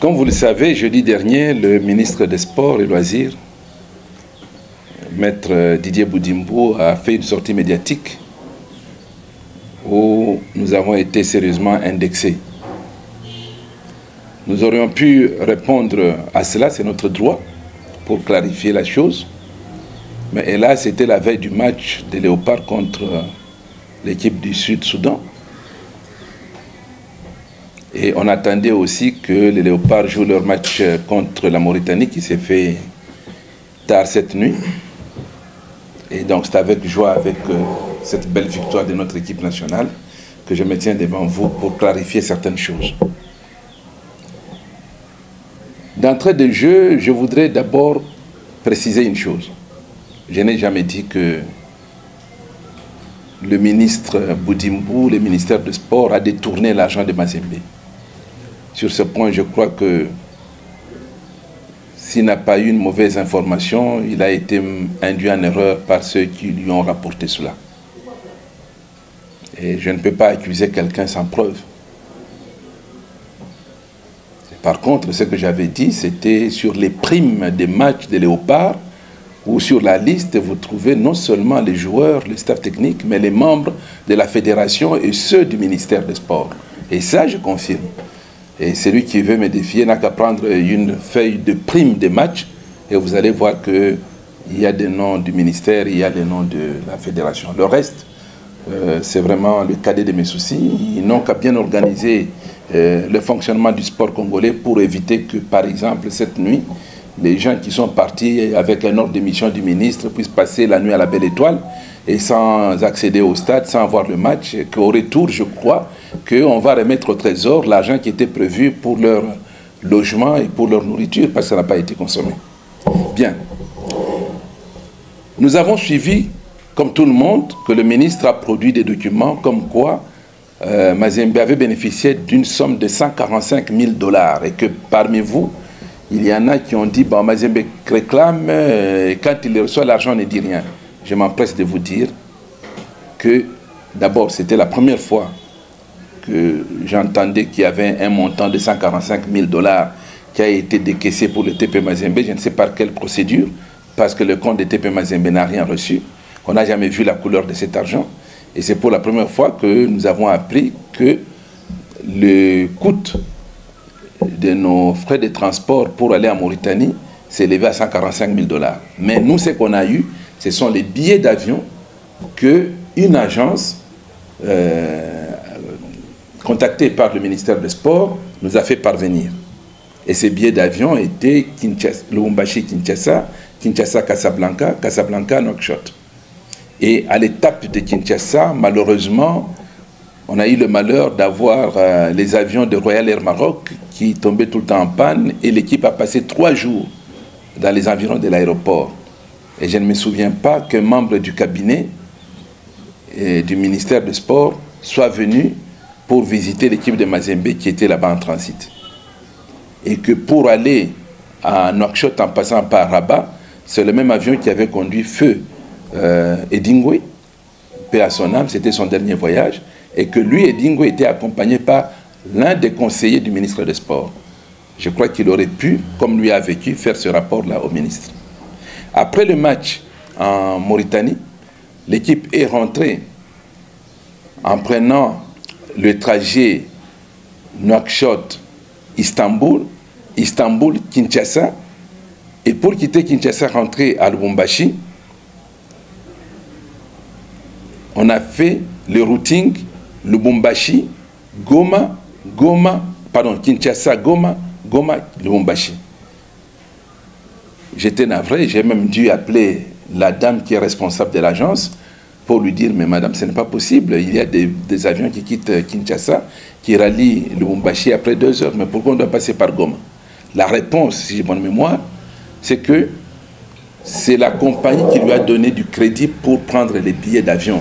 Comme vous le savez, jeudi dernier, le ministre des Sports et Loisirs, Maître Didier Boudimbou, a fait une sortie médiatique où nous avons été sérieusement indexés. Nous aurions pu répondre à cela, c'est notre droit, pour clarifier la chose. Mais hélas, c'était la veille du match des Léopards contre l'équipe du Sud-Soudan. Et on attendait aussi que les Léopards jouent leur match contre la Mauritanie qui s'est fait tard cette nuit. Et donc c'est avec joie, avec cette belle victoire de notre équipe nationale que je me tiens devant vous pour clarifier certaines choses. D'entrée de jeu, je voudrais d'abord préciser une chose. Je n'ai jamais dit que le ministre Boudimbou, le ministère du Sport, a détourné l'argent de Mazembe. Sur ce point, je crois que s'il n'a pas eu une mauvaise information, il a été induit en erreur par ceux qui lui ont rapporté cela. Et je ne peux pas accuser quelqu'un sans preuve. Par contre, ce que j'avais dit, c'était sur les primes des matchs des Léopards, où sur la liste, vous trouvez non seulement les joueurs, le staff technique, mais les membres de la fédération et ceux du ministère des Sports. Et ça, je confirme. Et celui qui veut me défier n'a qu'à prendre une feuille de prime des matchs, et vous allez voir qu'il y a des noms du ministère, il y a des noms de la fédération. Le reste, c'est vraiment le cadet de mes soucis. Ils n'ont qu'à bien organiser le fonctionnement du sport congolais pour éviter que, par exemple, cette nuit, les gens qui sont partis avec un ordre de mission du ministre puissent passer la nuit à la Belle Étoile et sans accéder au stade, sans voir le match, et qu'au retour, je crois qu'on va remettre au trésor l'argent qui était prévu pour leur logement et pour leur nourriture, parce que ça n'a pas été consommé. Bien. Nous avons suivi, comme tout le monde, que le ministre a produit des documents comme quoi Mazembe avait bénéficié d'une somme de 145 000 $ et que parmi vous, il y en a qui ont dit, bon, Mazembe réclame, et quand il reçoit l'argent, on ne dit rien. Je m'empresse de vous dire que, d'abord, c'était la première fois que j'entendais qu'il y avait un montant de 145 000 $ qui a été décaissé pour le TP Mazembe, je ne sais par quelle procédure, parce que le compte de TP Mazembe n'a rien reçu. On n'a jamais vu la couleur de cet argent. Et c'est pour la première fois que nous avons appris que le coût de nos frais de transport pour aller en Mauritanie s'est élevé à 145 000 $. Mais nous, ce qu'on a eu, ce sont les billets d'avion qu'une agence contactée par le ministère des Sports nous a fait parvenir. Et ces billets d'avion étaient Lubumbashi-Kinshasa, Kinshasa-Casablanca, Casablanca-Nouakchott. Et à l'étape de Kinshasa, malheureusement, on a eu le malheur d'avoir les avions de Royal Air Maroc qui tombaient tout le temps en panne, et l'équipe a passé 3 jours dans les environs de l'aéroport. Et je ne me souviens pas qu'un membre du cabinet et du ministère des Sports soit venu pour visiter l'équipe de Mazembe qui était là-bas en transit. Et que pour aller à Nouakchott en passant par Rabat, c'est le même avion qui avait conduit feu Edingwe, paix à son âme, c'était son dernier voyage, et que lui, Edingwe, était accompagné par l'un des conseillers du ministre des Sports. Je crois qu'il aurait pu, comme lui a vécu, faire ce rapport-là au ministre. Après le match en Mauritanie, l'équipe est rentrée en prenant le trajet Nouakchott-Istanbul, Istanbul-Kinshasa, et pour quitter Kinshasa, rentrer à Lubumbashi, on a fait le routing Lubumbashi, Kinshasa, Goma, Lubumbashi. J'étais navré, j'ai même dû appeler la dame qui est responsable de l'agence pour lui dire, mais madame, ce n'est pas possible, il y a des avions qui quittent Kinshasa, qui rallient Lubumbashi après 2 heures, mais pourquoi on doit passer par Goma? La réponse, si j'ai bonne mémoire, c'est que c'est la compagnie qui lui a donné du crédit pour prendre les billets d'avion,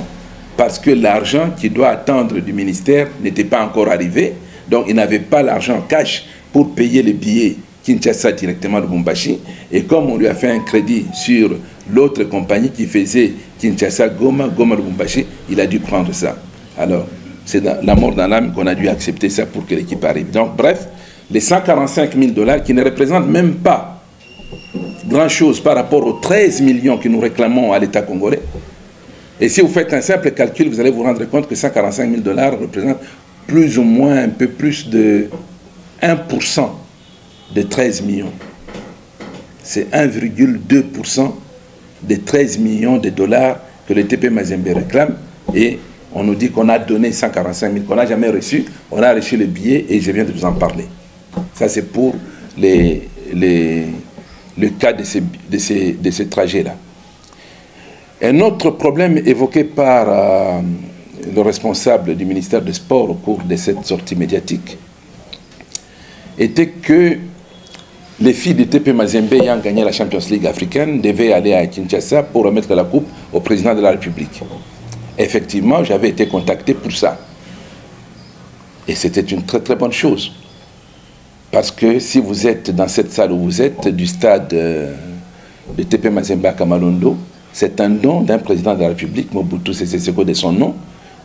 parce que l'argent qui doit attendre du ministère n'était pas encore arrivé, donc il n'avait pas l'argent cash pour payer les billets Kinshasa directement de Lubumbashi, et comme on lui a fait un crédit sur l'autre compagnie qui faisait Kinshasa, Goma, Lubumbashi, il a dû prendre ça. Alors, c'est la mort dans l'âme qu'on a dû accepter ça pour que l'équipe arrive. Donc, bref, les 145 000 $ qui ne représentent même pas grand-chose par rapport aux 13 millions que nous réclamons à l'État congolais. Et si vous faites un simple calcul, vous allez vous rendre compte que 145 000 $ représentent plus ou moins un peu plus de 1% de 13 millions. C'est 1,2% des 13 millions de dollars que le TP Mazembe réclame. Et on nous dit qu'on a donné 145 000, qu'on n'a jamais reçu. On a reçu le billet et je viens de vous en parler. Ça, c'est pour le cas de ces trajets-là. Un autre problème évoqué par le responsable du ministère des Sports au cours de cette sortie médiatique était que les filles du TP Mazembe ayant gagné la Champions League africaine devaient aller à Kinshasa pour remettre la coupe au président de la République. Effectivement, j'avais été contacté pour ça. Et c'était une très très bonne chose. Parce que si vous êtes dans cette salle où vous êtes, du stade de TP Mazembe à Kamalondo, c'est un don d'un président de la République, Mobutu Sese Seko de son nom,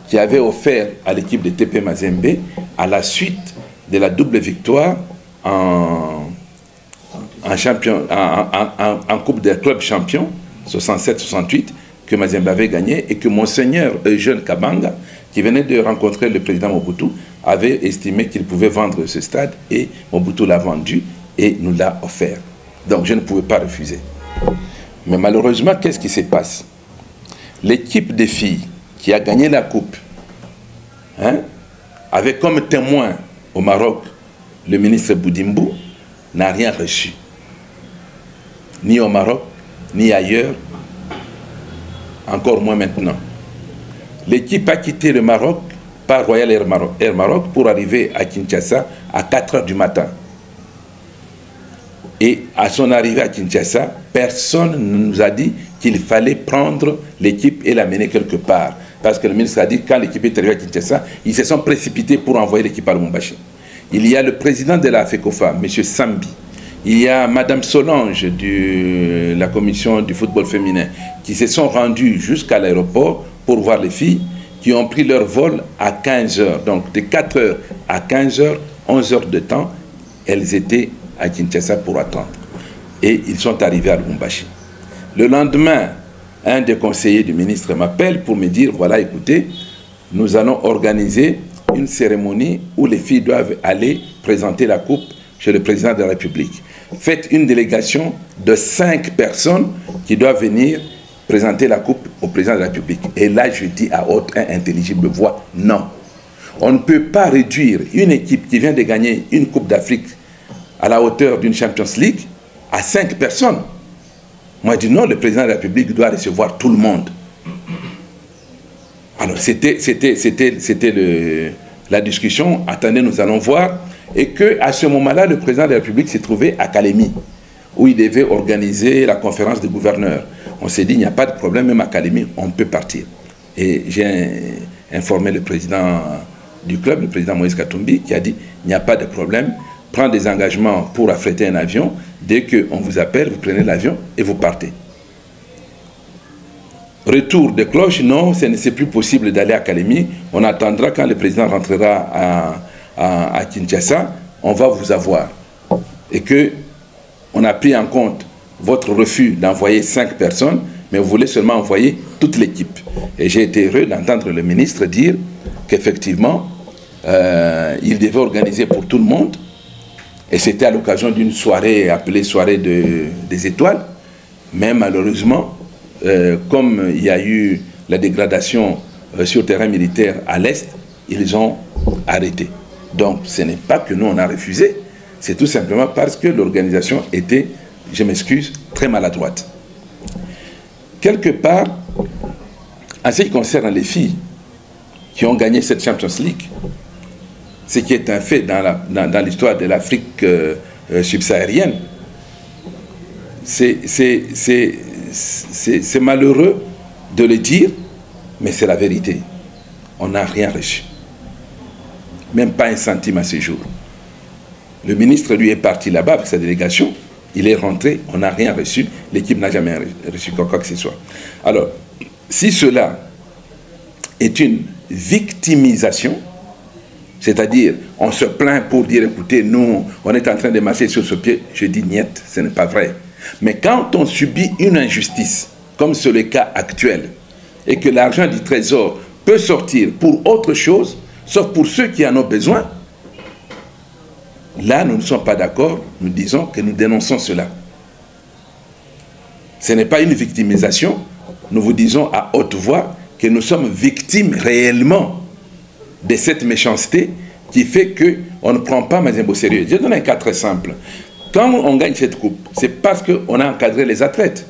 qui avait offert à l'équipe de TP Mazembe, à la suite de la double victoire en Coupe des clubs champions, 67-68, que Mazembe avait gagné, et que Monseigneur Eugène Kabanga, qui venait de rencontrer le président Mobutu, avait estimé qu'il pouvait vendre ce stade, et Mobutu l'a vendu et nous l'a offert. Donc je ne pouvais pas refuser. Mais malheureusement, qu'est-ce qui se passe? L'équipe des filles qui a gagné la coupe, avec comme témoin au Maroc le ministre Boudimbo, n'a rien reçu. Ni au Maroc, ni ailleurs, encore moins maintenant. L'équipe a quitté le Maroc par Royal Air Maroc pour arriver à Kinshasa à 4 h du matin. Et à son arrivée à Kinshasa, personne ne nous a dit qu'il fallait prendre l'équipe et la mener quelque part. Parce que le ministre a dit que quand l'équipe est arrivée à Kinshasa, ils se sont précipités pour envoyer l'équipe à Lubumbashi. Il y a le président de la FECOFA, M. Sambi. Il y a Mme Solange de la commission du football féminin qui se sont rendus jusqu'à l'aéroport pour voir les filles qui ont pris leur vol à 15 h. Donc de 4 h à 15 h, 11 heures de temps, elles étaient à Kinshasa pour attendre. Et ils sont arrivés à Lubumbashi. Le lendemain, un des conseillers du ministre m'appelle pour me dire, voilà, écoutez, nous allons organiser une cérémonie où les filles doivent aller présenter la coupe chez le président de la République. Faites une délégation de 5 personnes qui doivent venir présenter la coupe au président de la République. Et là, je dis à haute et intelligible voix, non. On ne peut pas réduire une équipe qui vient de gagner une Coupe d'Afrique à la hauteur d'une Champions League à 5 personnes. Moi, je dis non, le président de la République doit recevoir tout le monde. Alors, c'était la discussion. Attendez, nous allons voir. Et qu'à ce moment-là, le président de la République s'est trouvé à Kalemi, où il devait organiser la conférence des gouverneurs. On s'est dit, il n'y a pas de problème, même à Kalemi, on peut partir. Et j'ai informé le président du club, le président Moïse Katumbi, qui a dit, il n'y a pas de problème, prends des engagements pour affréter un avion. Dès qu'on vous appelle, vous prenez l'avion et vous partez. Retour de cloche, non, ce n'est plus possible d'aller à Kalemi. On attendra quand le président rentrera à Kinshasa, on va vous avoir. Et que on a pris en compte votre refus d'envoyer 5 personnes, mais vous voulez seulement envoyer toute l'équipe. Et j'ai été heureux d'entendre le ministre dire qu'effectivement, il devait organiser pour tout le monde. Et c'était à l'occasion d'une soirée appelée soirée des étoiles. Mais malheureusement, comme il y a eu la dégradation sur le terrain militaire à l'Est, ils ont arrêté. Donc ce n'est pas que nous on a refusé, c'est tout simplement parce que l'organisation était, je m'excuse, très maladroite. Quelque part, en ce qui concerne les filles qui ont gagné cette Champions League, ce qui est un fait dans l'histoire de l'Afrique subsaharienne, c'est malheureux de le dire, mais c'est la vérité. On n'a rien reçu. Même pas un centime à ce jour. Le ministre, lui, est parti là-bas avec sa délégation. Il est rentré, on n'a rien reçu. L'équipe n'a jamais reçu quoi que ce soit. Alors, si cela est une victimisation, C'est-à-dire, on se plaint pour dire, écoutez, nous, on est en train de marcher sur ce pied. Je dis, niet, ce n'est pas vrai. Mais quand on subit une injustice, comme c'est le cas actuel, et que l'argent du Trésor peut sortir pour autre chose, sauf pour ceux qui en ont besoin, là, nous ne sommes pas d'accord, nous disons que nous dénonçons cela. Ce n'est pas une victimisation, nous vous disons à haute voix que nous sommes victimes réellement de cette méchanceté qui fait qu'on ne prend pas Mazembe au sérieux. Je donne un cas très simple. Quand on gagne cette coupe, c'est parce qu'on a encadré les athlètes.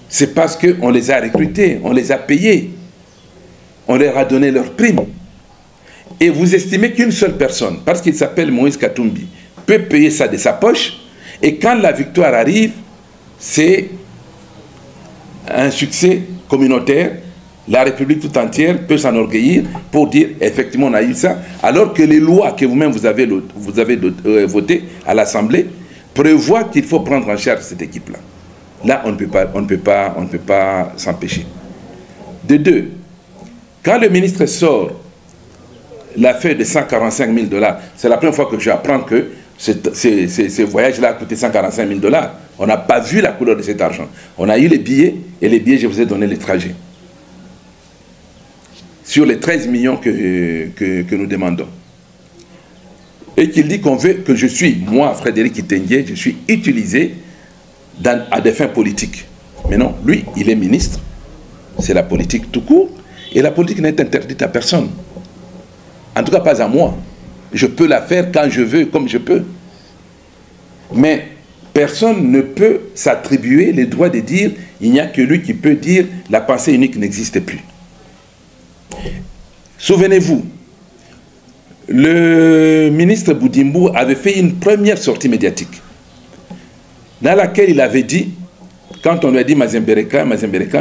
C'est parce qu'on les a recrutés, on les a payés, on leur a donné leurs primes. Et vous estimez qu'une seule personne, parce qu'il s'appelle Moïse Katumbi, peut payer ça de sa poche, et quand la victoire arrive, c'est un succès communautaire. La République tout entière peut s'enorgueillir pour dire effectivement on a eu ça, alors que les lois que vous-même vous avez votées à l'Assemblée prévoient qu'il faut prendre en charge cette équipe-là. Là, on ne peut pas s'empêcher. De deux, quand le ministre sort l'affaire de 145 000 $, c'est la première fois que j'apprends que ce voyage-là a coûté 145 000 $. On n'a pas vu la couleur de cet argent. On a eu les billets, et les billets, je vous ai donné les trajets. Sur les 13 millions que nous demandons. Et qu'il dit qu'on veut que je suis, moi, Frédéric Itengue, je suis utilisé à des fins politiques. Mais non, lui, il est ministre. C'est la politique tout court. Et la politique n'est interdite à personne. En tout cas, pas à moi. Je peux la faire quand je veux, comme je peux. Mais personne ne peut s'attribuer les droits de dire, il n'y a que lui qui peut dire, la pensée unique n'existe plus. Souvenez-vous, le ministre Boudimbo avait fait une première sortie médiatique dans laquelle il avait dit, quand on lui a dit Mazembe réclame,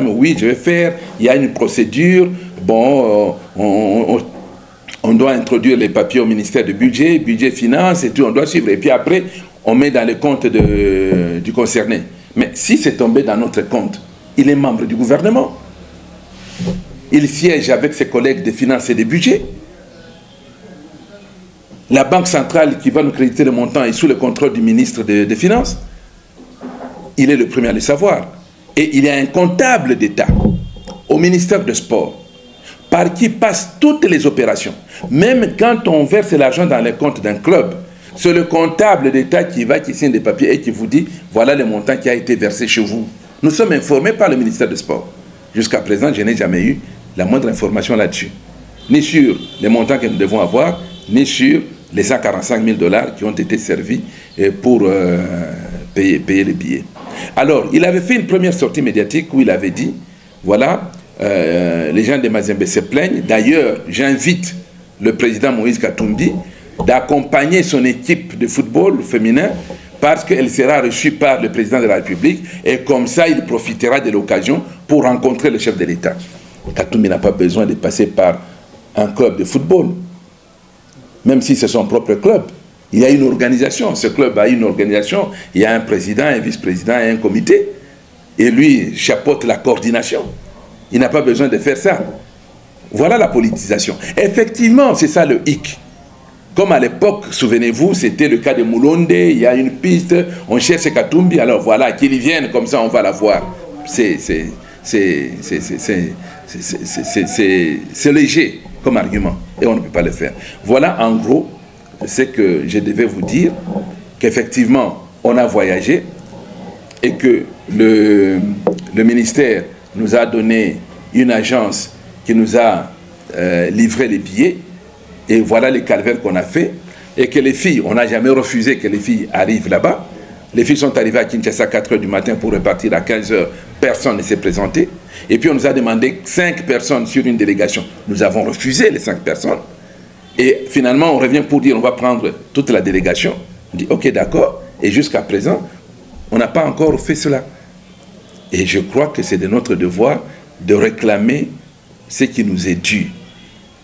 oui, je vais faire, il y a une procédure, bon, on doit introduire les papiers au ministère du budget, finance et tout, on doit suivre, et puis après, on met dans le compte du concerné. Mais si c'est tombé dans notre compte, il est membre du gouvernement. Il siège avec ses collègues des finances et des budgets. La Banque centrale qui va nous créditer le montant est sous le contrôle du ministre des Finances. Il est le premier à le savoir. Et il y a un comptable d'État au ministère des Sports par qui passent toutes les opérations. Même quand on verse l'argent dans les comptes d'un club, c'est le comptable d'État qui signe des papiers et qui vous dit voilà le montant qui a été versé chez vous. Nous sommes informés par le ministère des Sports. Jusqu'à présent, je n'ai jamais eu la moindre information là-dessus. Ni sur les montants que nous devons avoir, ni sur les 145 000 $ qui ont été servis pour payer les billets. Alors, il avait fait une première sortie médiatique où il avait dit, voilà, les gens de Mazembe se plaignent. D'ailleurs, j'invite le président Moïse Katumbi d'accompagner son équipe de football féminin parce qu'elle sera reçue par le président de la République et comme ça, il profitera de l'occasion pour rencontrer le chef de l'État. Katumbi n'a pas besoin de passer par un club de football, même si c'est son propre club. Il y a une organisation, ce club a une organisation, il y a un président, un vice-président et un comité, et lui chapeaute la coordination. Il n'a pas besoin de faire ça. Voilà la politisation. Effectivement, c'est ça le hic. Comme à l'époque, souvenez-vous, c'était le cas de Moulonde, il y a une piste, on cherche Katumbi, alors voilà, qu'il vienne, comme ça on va la voir. C'est léger comme argument, et on ne peut pas le faire. Voilà en gros ce que je devais vous dire, qu'effectivement, on a voyagé, et que le ministère nous a donné une agence qui nous a livré les billets, et voilà les calvaires qu'on a fait, et que les filles, on n'a jamais refusé que les filles arrivent là-bas. Les filles sont arrivées à Kinshasa à 4 h du matin pour repartir à 15 h, personne ne s'est présenté. Et puis on nous a demandé 5 personnes sur une délégation. Nous avons refusé les 5 personnes. Et finalement, on revient pour dire on va prendre toute la délégation. On dit ok, d'accord. Et jusqu'à présent, on n'a pas encore fait cela. Et je crois que c'est de notre devoir de réclamer ce qui nous est dû.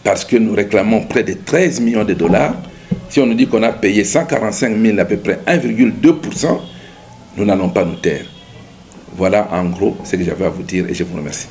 Parce que nous réclamons près de 13 millions de $. Si on nous dit qu'on a payé 145 000, à peu près 1,2%, nous n'allons pas nous taire. Voilà en gros ce que j'avais à vous dire et je vous remercie.